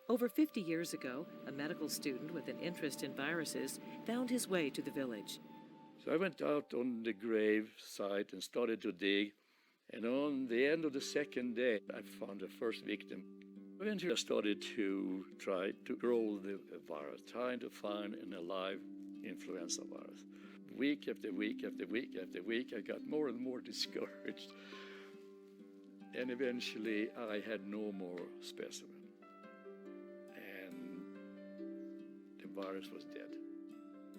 Over 50 years ago, a medical student with an interest in viruses found his way to the village. So I went out on the grave site and started to dig. And on the end of the second day, I found the first victim. Eventually, I started to try to grow the virus, trying to find an alive influenza virus. Week after week after week after week, I got more and more discouraged. And eventually, I had no more specimen. And the virus was dead.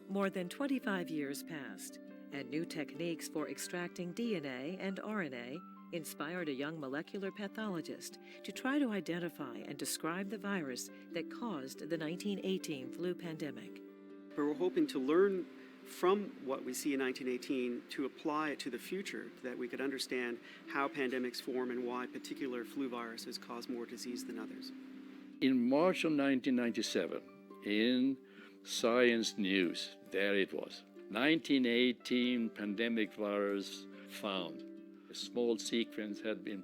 More than 25 years passed, and new techniques for extracting DNA and RNA inspired a young molecular pathologist to try to identify and describe the virus that caused the 1918 flu pandemic. But we're hoping to learn from what we see in 1918 to apply it to the future, that we could understand how pandemics form and why particular flu viruses cause more disease than others. In March of 1997, in Science News, there it was, 1918 pandemic virus found. A small sequence had been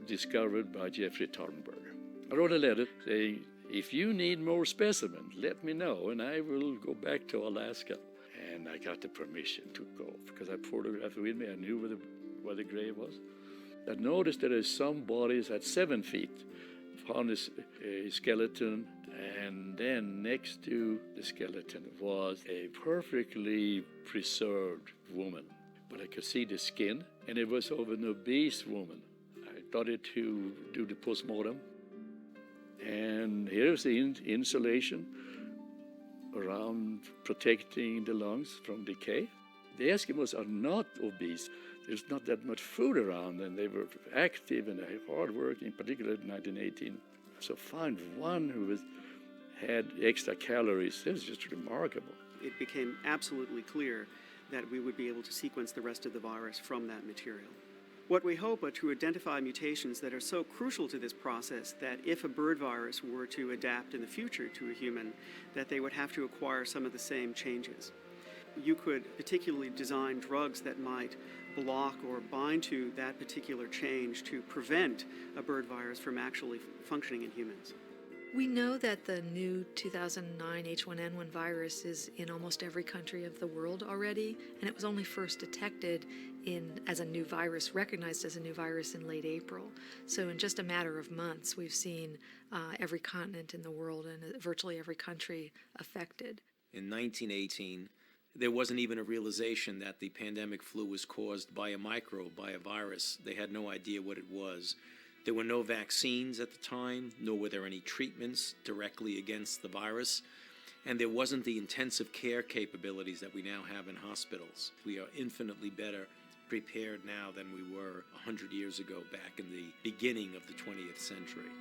discovered by Jeffrey Tarnberger. I wrote a letter saying, if you need more specimens, let me know and I will go back to Alaska. And I got the permission to go because I photographed it with me. I knew where the grave was. I noticed that there's some bodies at 7 feet. Found a skeleton, and then next to the skeleton was a perfectly preserved woman. But I could see the skin, and it was of an obese woman. I started to do the postmortem, and here's the insulation around protecting the lungs from decay. The Eskimos are not obese. There's not that much food around, and they were active and hard work, in particular in 1918. So find one who had extra calories, it was just remarkable. It became absolutely clear that we would be able to sequence the rest of the virus from that material. What we hope are to identify mutations that are so crucial to this process that if a bird virus were to adapt in the future to a human, that they would have to acquire some of the same changes. You could particularly design drugs that might block or bind to that particular change to prevent a bird virus from actually functioning in humans. We know that the new 2009 H1N1 virus is in almost every country of the world already, and it was only first detected as a new virus, recognized as a new virus in late April. So in just a matter of months, we've seen every continent in the world and virtually every country affected. In 1918, there wasn't even a realization that the pandemic flu was caused by a microbe, by a virus. They had no idea what it was. There were no vaccines at the time, nor were there any treatments directly against the virus. And there wasn't the intensive care capabilities that we now have in hospitals. We are infinitely better prepared now than we were 100 years ago, back in the beginning of the 20th century.